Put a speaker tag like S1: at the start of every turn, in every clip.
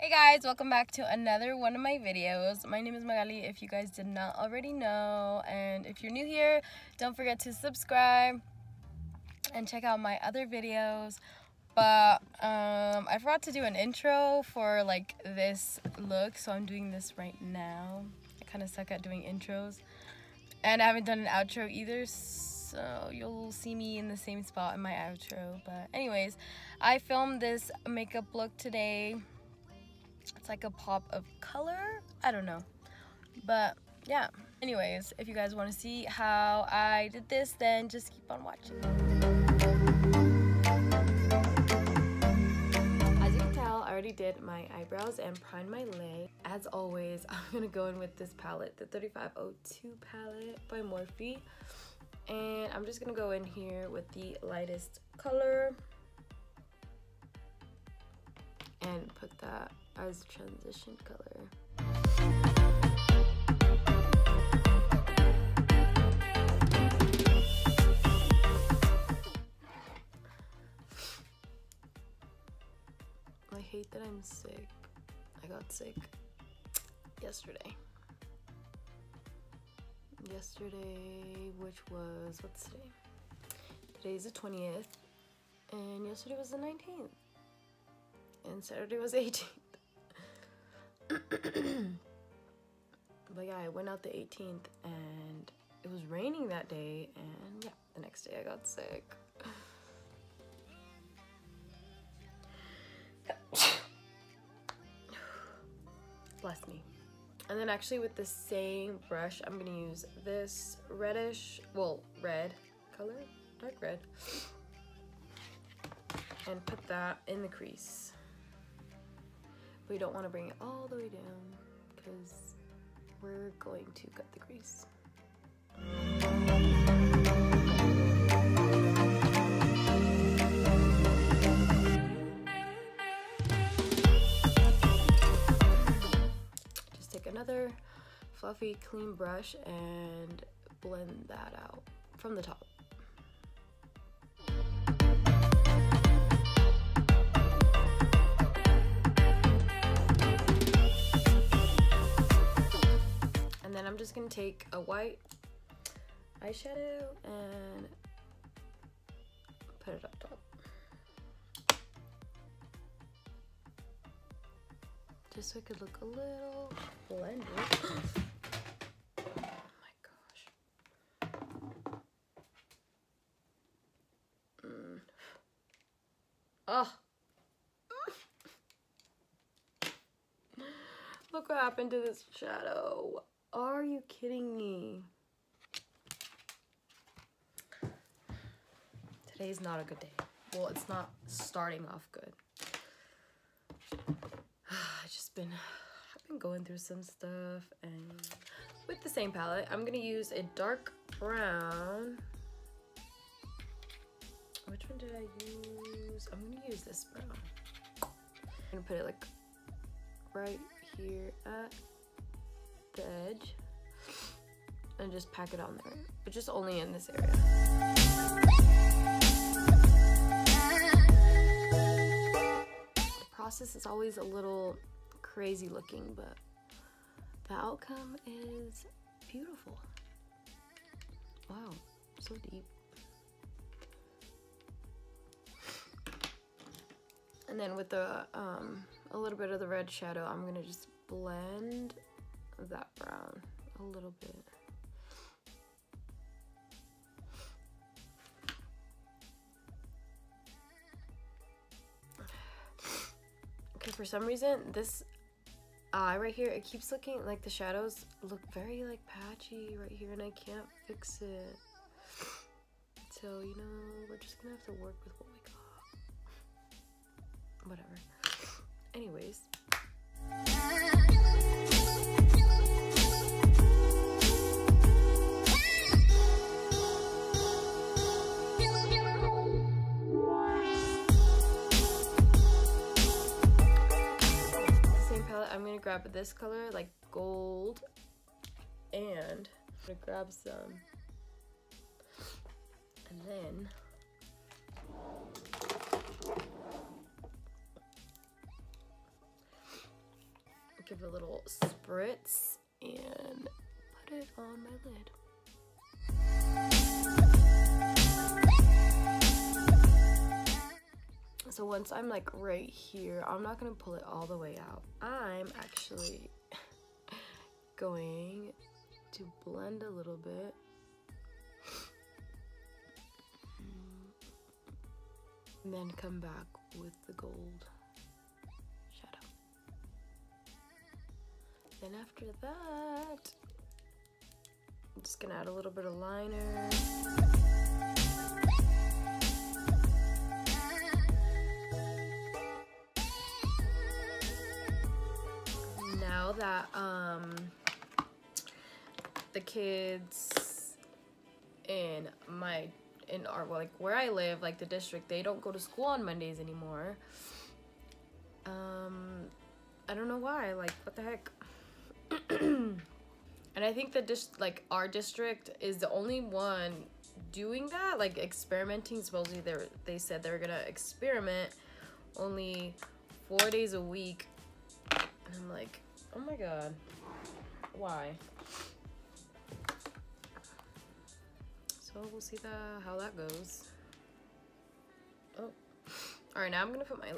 S1: Hey guys, welcome back to another one of my videos. My name is Magaly, if you guys did not already know, and if you're new here, don't forget to subscribe and check out my other videos. But I forgot to do an intro for like this look, so I'm doing this right now. I kind of suck at doing intros, and I haven't done an outro either, so you'll see me in the same spot in my outro. But anyways, I filmed this makeup look today. It's like a pop of color, I don't know, but yeah. Anyways, if you guys want to see how I did this, then just keep on watching. As you can tell, I already did my eyebrows and primed my leg. As always, I'm gonna go in with this palette, the 3502 palette by Morphe, and I'm just gonna go in here with the lightest color and put that as transition color. I hate that I'm sick. I got sick yesterday. Which was, what's today? Today's the 20th, and yesterday was the 19th, and Saturday was 18th. But yeah, I went out the 18th and it was raining that day, and yeah, the next day I got sick. Bless me. And then actually with the same brush, I'm gonna use this reddish, well, red color, dark red, and put that in the crease. We don't want to bring it all the way down because we're going to cut the crease. Just take another fluffy, clean brush and blend that out from the top. And then I'm just gonna take a white eyeshadow and put it up top. Just so it could look a little blended. Oh my gosh. Oh. Look what happened to this shadow. Are you kidding me? Today's not a good day. Well, it's not starting off good. I've been going through some stuff, and with the same palette, I'm gonna use a dark brown. Which one did I use? I'm gonna use this brown. I'm gonna put it like right here at the edge and just pack it on there, but just only in this area. The process is always a little crazy looking, but the outcome is beautiful. Wow, so deep. And then with the a little bit of the red shadow, I'm gonna just blend that brown a little bit. Okay, for some reason this eye right here, it keeps looking like the shadows look very like patchy right here, and I can't fix it. So, you know, we're just gonna have to work with what we got. Whatever. Anyways. I'm gonna grab this color, like gold, and I'm gonna grab some, and then give it a little spritz and put it on my lid. So once I'm like right here, I'm not gonna pull it all the way out. I'm actually going to blend a little bit. And then come back with the gold shadow. Then after that, I'm just gonna add a little bit of liner. Now that the kids in our, like, where I live, like the district, they don't go to school on Mondays anymore. I don't know why, like, what the heck. And I think like our district is the only one doing that, like experimenting. Supposedly they said they were gonna experiment only 4 days a week, and I'm like, oh my god, why? So we'll see how that goes. Oh, all right. Now I'm gonna put my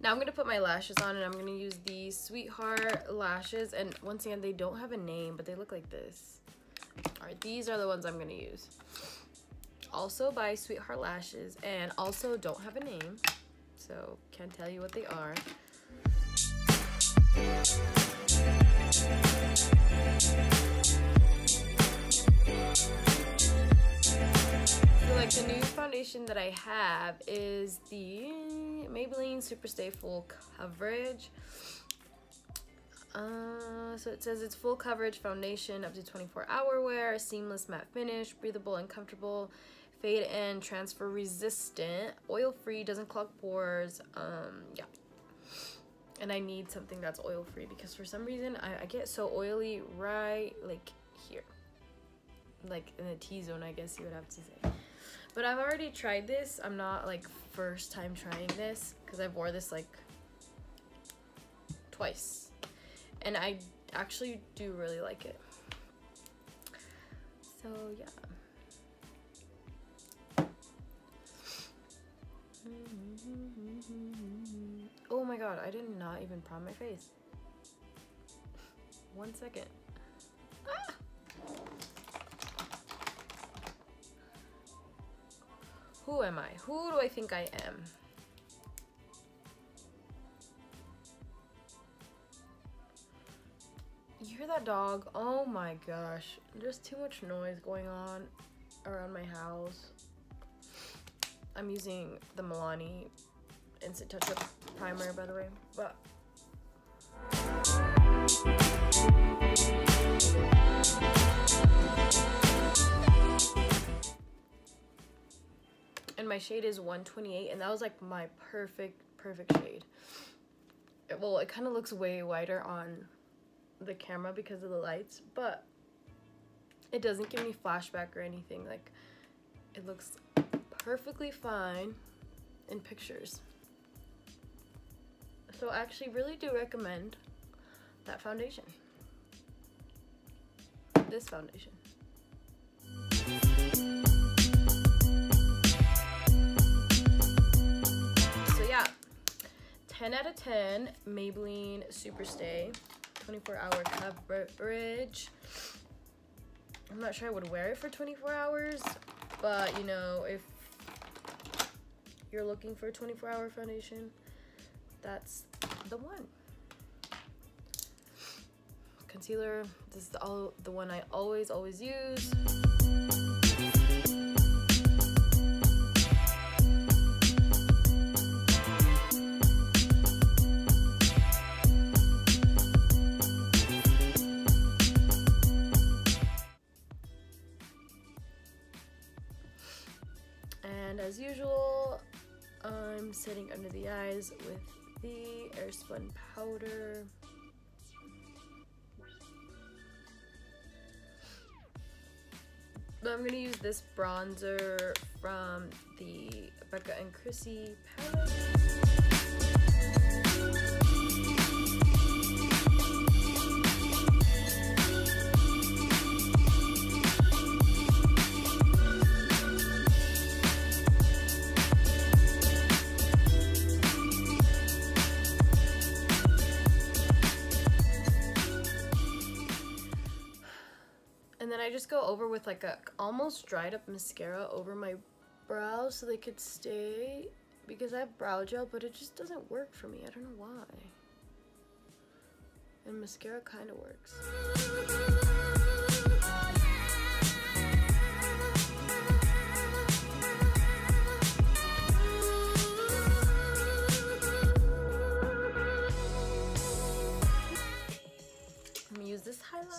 S1: now I'm gonna put my lashes on, and I'm gonna use these Sweetheart lashes. And once again, they don't have a name, but they look like this. All right, these are the ones I'm gonna use. Also by Sweetheart Lashes, and also don't have a name, so can't tell you what they are. So like the new foundation that I have is the Maybelline Superstay Full Coverage. So it says it's full coverage foundation, up to 24-hour wear, seamless matte finish, breathable and comfortable, fade and transfer resistant, oil free, doesn't clog pores. Yeah. And I need something that's oil free because for some reason I get so oily right like here, like in the T-zone, I guess you would have to say. But I've already tried this. I'm not like first time trying this because I've wore this like twice, and I actually do really like it. So yeah. Oh my god, I did not even prime my face. 1 second. Ah! Who am I? Who do I think I am? You hear that dog? Oh my gosh. There's too much noise going on around my house. I'm using the Milani Instant Touch-Up Primer, by the way. But and my shade is 128, and that was like my perfect shade. Well, it kind of looks way whiter on the camera because of the lights, but it doesn't give me flashback or anything. Like, it looks perfectly fine in pictures. So I actually really do recommend that foundation. This foundation. So yeah, 10 out of 10 Maybelline Superstay 24-hour coverage. I'm not sure I would wear it for 24 hours, but you know, if you're looking for a 24-hour foundation, that's the one. Concealer, this is the one I always use. And as usual, I'm setting under the eyes with the Airspun powder. But I'm gonna use this bronzer from the Becca and Chrissy palette. just go over with like a almost dried up mascara over my brows so they could stay, because I have brow gel, but it just doesn't work for me. I don't know why. And mascara kind of works. I'm gonna use this highlight.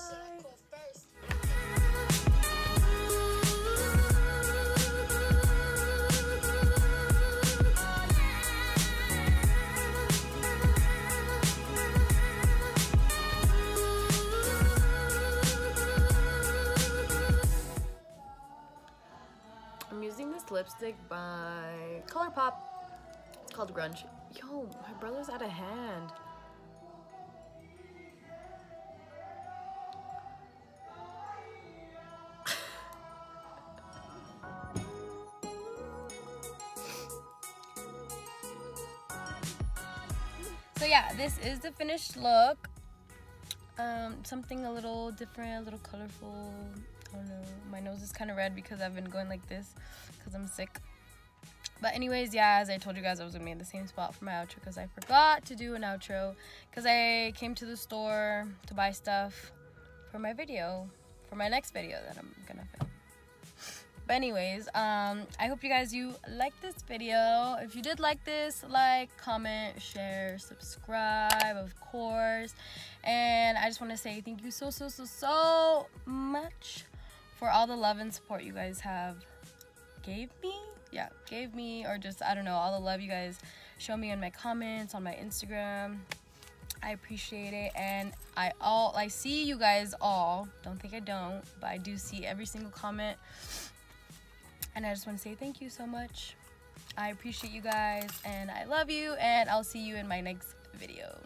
S1: I'm using this lipstick by Colourpop. It's called Grunge. Yo, my brother's out of hand. So yeah, this is the finished look. Something a little different, a little colorful. I don't know. My nose is kind of red because I've been going like this because I'm sick. But anyways, yeah, as I told you guys, I was gonna be in the same spot for my outro because I forgot to do an outro because I came to the store to buy stuff for my video, for my next video that I'm gonna film. But anyways, I hope you guys liked this video. If you did like this, like, comment, share, subscribe, of course. And I just want to say thank you so much for all the love and support you guys have gave me, or just, I don't know, all the love you guys show me in my comments on my Instagram. I appreciate it, and I see you guys all. Don't think I don't, but I do see every single comment. And I just want to say thank you so much. I appreciate you guys, and I love you, and I'll see you in my next video.